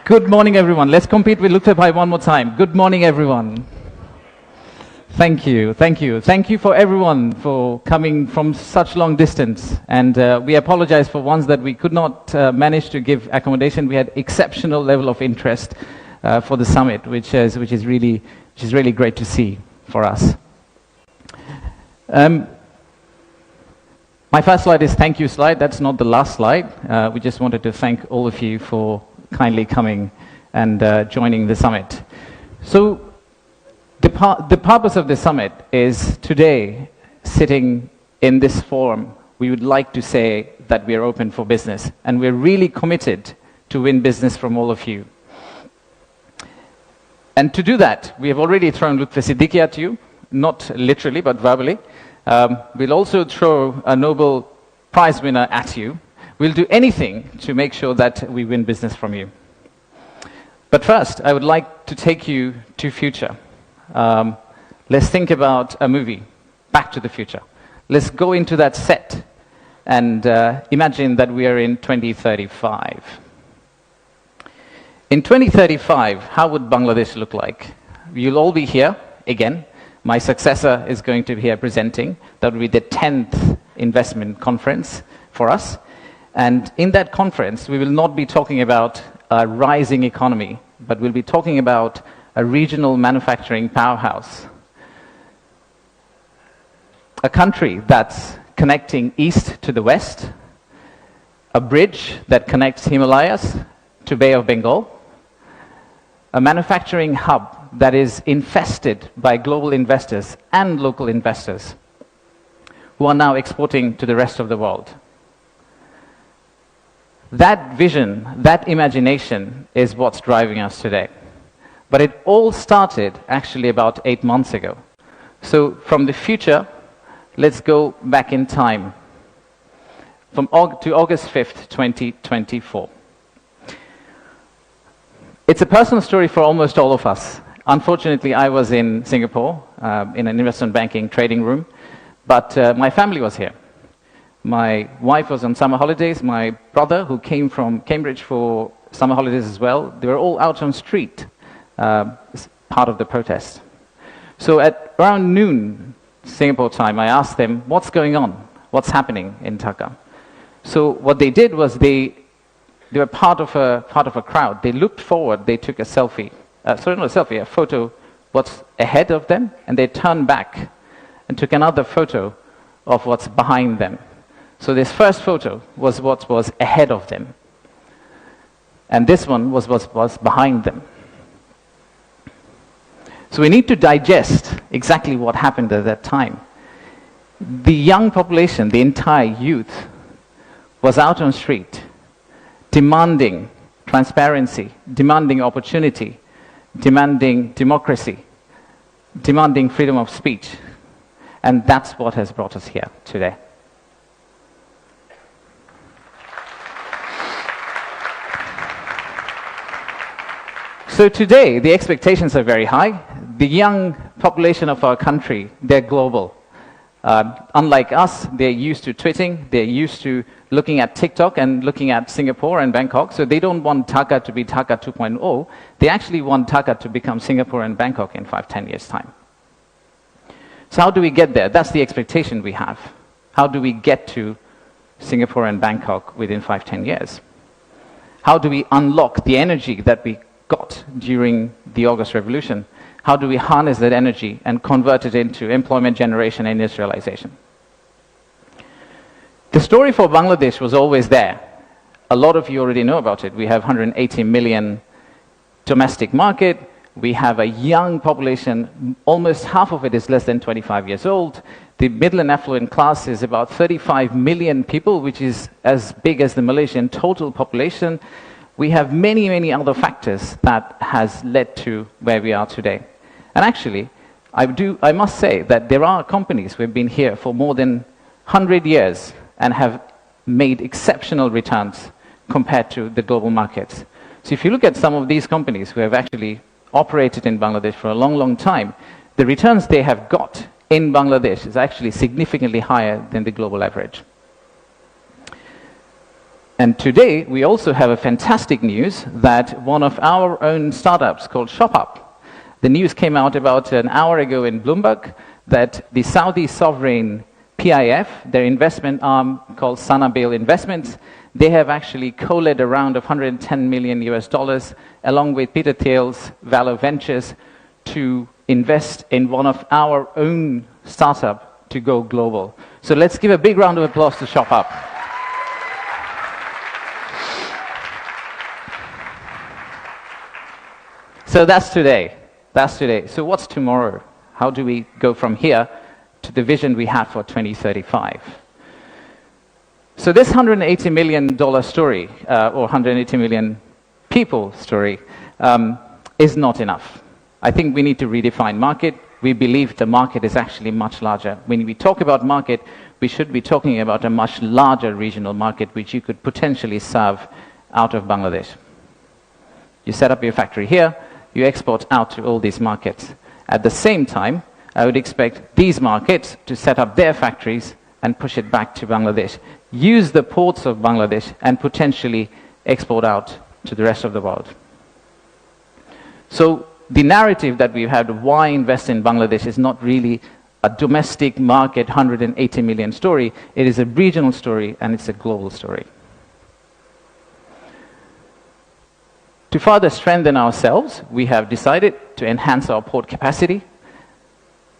Good morning, everyone. Let's compete with Lukthe Bhai one more time. Good morning, everyone. Thank you, thank you. Thank you for everyone for coming from such long distance. And we apologize for ones that we could not manage to give accommodation. We had exceptional level of interest for the summit, which is really great to see for us. My first slide is thank you slide. That's not the last slide. We just wanted to thank all of you for kindly coming and joining the summit. So the purpose of the summit is today, sitting in this forum, we would like to say that we are open for business and we're really committed to win business from all of you. And to do that, we have already thrown Lutfi Siddiqui at you, not literally but verbally. We'll also throw a Nobel Prize winner at you. We'll do anything to make sure that we win business from you. But first, I would like to take you to future. Let's think about a movie, Back to the Future. Let's go into that set and imagine that we are in 2035. In 2035, how would Bangladesh look like? You'll all be here again. My successor is going to be here presenting. That will be the 10th investment conference for us. And in that conference, we will not be talking about a rising economy, but we'll be talking about a regional manufacturing powerhouse. A country that's connecting east to the west, a bridge that connects Himalayas to Bay of Bengal, a manufacturing hub that is infested by global investors and local investors who are now exporting to the rest of the world. That vision, that imagination is what's driving us today. But it all started actually about 8 months ago. So from the future, let's go back in time to August 5th, 2024. It's a personal story for almost all of us. Unfortunately, I was in Singapore in an investment banking trading room, but my family was here. My wife was on summer holidays. My brother, who came from Cambridge for summer holidays as well, they were all out on street, part of the protest. So at around noon, Singapore time, I asked them, what's going on? What's happening in Dhaka? So what they did was they were part of a crowd. They looked forward, they took a selfie. A photo what's ahead of them, and they turned back and took another photo of what's behind them. So this first photo was what was ahead of them. And this one was what was behind them. So we need to digest exactly what happened at that time. The young population, the entire youth, was out on street, demanding transparency, demanding opportunity, demanding democracy, demanding freedom of speech. And that's what has brought us here today. So today, the expectations are very high. The young population of our country, they're global. Unlike us, they're used to tweeting, they're used to looking at TikTok and looking at Singapore and Bangkok. So they don't want Dhaka to be Dhaka 2.0. They actually want Dhaka to become Singapore and Bangkok in 5-10 years' time. So how do we get there? That's the expectation we have. How do we get to Singapore and Bangkok within 5-10 years? How do we unlock the energy that we got during the August Revolution? How do we harness that energy and convert it into employment generation and industrialization? The story for Bangladesh was always there. A lot of you already know about it. We have 180 million domestic market. We have a young population. Almost half of it is less than 25 years old. The middle and affluent class is about 35 million people, which is as big as the Malaysian total population. We have many, many other factors that has led to where we are today. And actually, I must say that there are companies who have been here for more than 100 years and have made exceptional returns compared to the global markets. So if you look at some of these companies who have actually operated in Bangladesh for a long, long time, the returns they have got in Bangladesh is actually significantly higher than the global average. And today, we also have a fantastic news that one of our own startups called ShopUp, the news came out about an hour ago in Bloomberg that the Saudi sovereign PIF, their investment arm called Sanabil Investments, they have actually co-led a round of $110 million US, along with Peter Thiel's Valor Ventures, to invest in one of our own startup to go global. So let's give a big round of applause to ShopUp. So that's today. That's today. So what's tomorrow? How do we go from here to the vision we had for 2035? So this $180 million story, or 180 million people story, is not enough. I think we need to redefine market. We believe the market is actually much larger. When we talk about market, we should be talking about a much larger regional market which you could potentially serve out of Bangladesh. You set up your factory here, you export out to all these markets. At the same time, I would expect these markets to set up their factories and push it back to Bangladesh. Use the ports of Bangladesh and potentially export out to the rest of the world. So the narrative that we've had of why invest in Bangladesh is not really a domestic market 180 million story. It is a regional story and it's a global story. To further strengthen ourselves, we have decided to enhance our port capacity.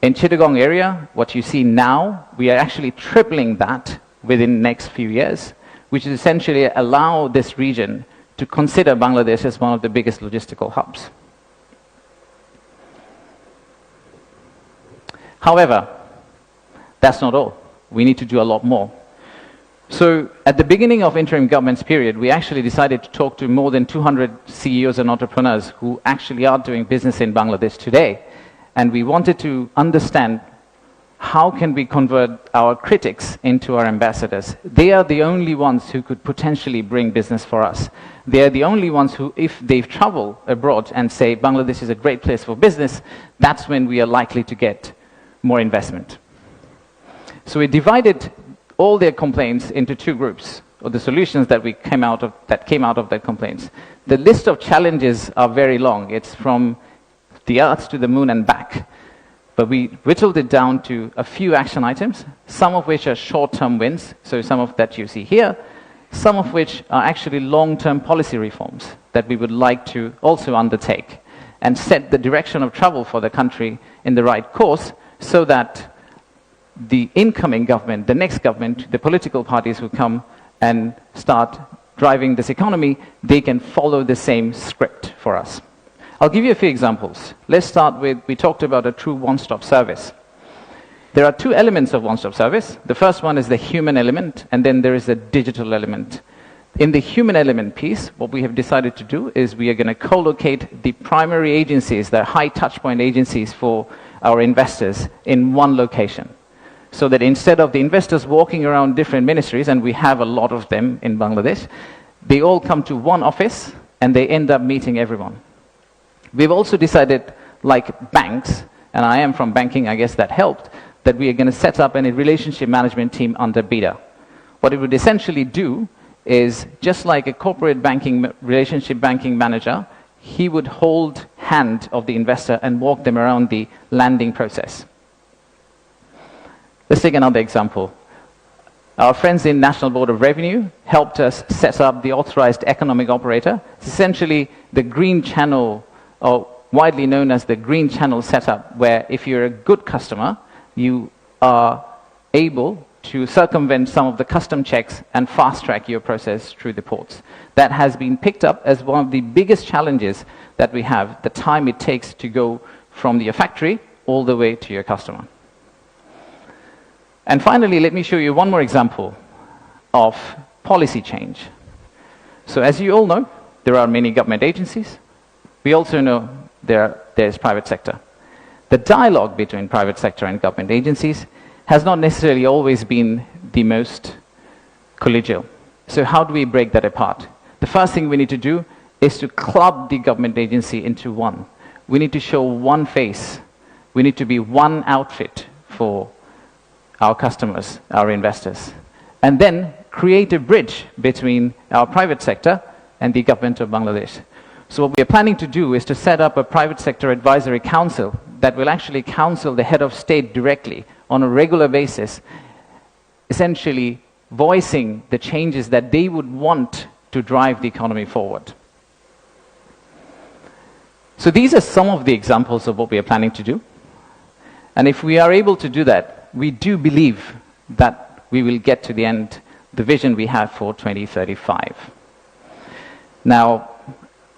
In Chittagong area, what you see now, we are actually tripling that within the next few years, which is essentially allow this region to consider Bangladesh as one of the biggest logistical hubs. However, that's not all. We need to do a lot more. So at the beginning of interim government's period, we actually decided to talk to more than 200 CEOs and entrepreneurs who actually are doing business in Bangladesh today. And we wanted to understand how can we convert our critics into our ambassadors. They are the only ones who could potentially bring business for us. They are the only ones who, if they've traveled abroad and say Bangladesh is a great place for business, that's when we are likely to get more investment. So we divided all their complaints into two groups, or the solutions that came out of their complaints. The list of challenges are very long. It's from the earth to the moon and back. But we whittled it down to a few action items, some of which are short-term wins, so some of that you see here, some of which are actually long-term policy reforms that we would like to also undertake and set the direction of travel for the country in the right course so that the incoming government, the next government, the political parties who come and start driving this economy, they can follow the same script for us. I'll give you a few examples. Let's start with, we talked about a true one-stop service. There are two elements of one-stop service. The first one is the human element, and then there is the digital element. In the human element piece, what we have decided to do is we are going to co-locate the primary agencies, the high touchpoint agencies for our investors in one location. So that instead of the investors walking around different ministries, and we have a lot of them in Bangladesh, they all come to one office and they end up meeting everyone. We've also decided, like banks, and I am from banking, I guess that helped, that we are going to set up a relationship management team under BIDA. What it would essentially do is, just like a corporate banking, relationship banking manager, he would hold hand of the investor and walk them around the landing process. Let's take another example. Our friends in National Board of Revenue helped us set up the authorized economic operator. It's essentially the green channel, or widely known as the green channel setup, where if you're a good customer, you are able to circumvent some of the custom checks and fast track your process through the ports. That has been picked up as one of the biggest challenges that we have, the time it takes to go from your factory all the way to your customer. And finally, let me show you one more example of policy change. So as you all know, there are many government agencies. We also know there's private sector. The dialogue between private sector and government agencies has not necessarily always been the most collegial. So how do we break that apart? The first thing we need to do is to club the government agency into one. We need to show one face. We need to be one outfit for our customers, our investors. And then create a bridge between our private sector and the government of Bangladesh. So what we are planning to do is to set up a private sector advisory council that will actually counsel the head of state directly on a regular basis, essentially voicing the changes that they would want to drive the economy forward. So these are some of the examples of what we are planning to do. And if we are able to do that, we do believe that we will get to the end, the vision we have for 2035. Now,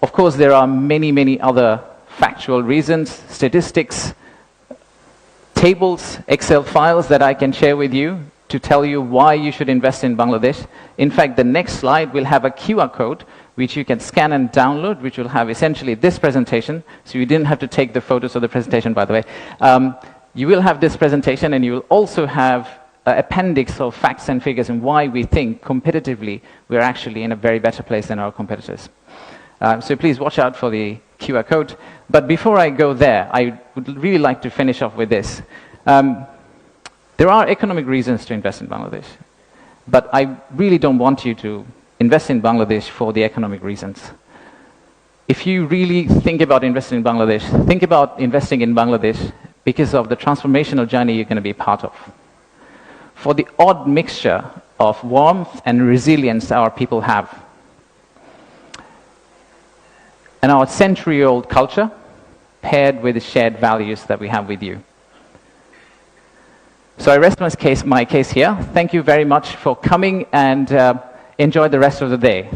of course, there are many, many other factual reasons, statistics, tables, Excel files that I can share with you to tell you why you should invest in Bangladesh. In fact, the next slide will have a QR code which you can scan and download, which will have essentially this presentation. So you didn't have to take the photos of the presentation, by the way. You will have this presentation, and you will also have an appendix of facts and figures and why we think competitively we're actually in a very better place than our competitors. So please watch out for the QR code. But before I go there, I would really like to finish off with this. There are economic reasons to invest in Bangladesh, but I really don't want you to invest in Bangladesh for the economic reasons. If you really think about investing in Bangladesh, think about investing in Bangladesh because of the transformational journey you're going to be part of. For the odd mixture of warmth and resilience our people have, and our century-old culture paired with the shared values that we have with you. So I rest my case here. Thank you very much for coming, and enjoy the rest of the day.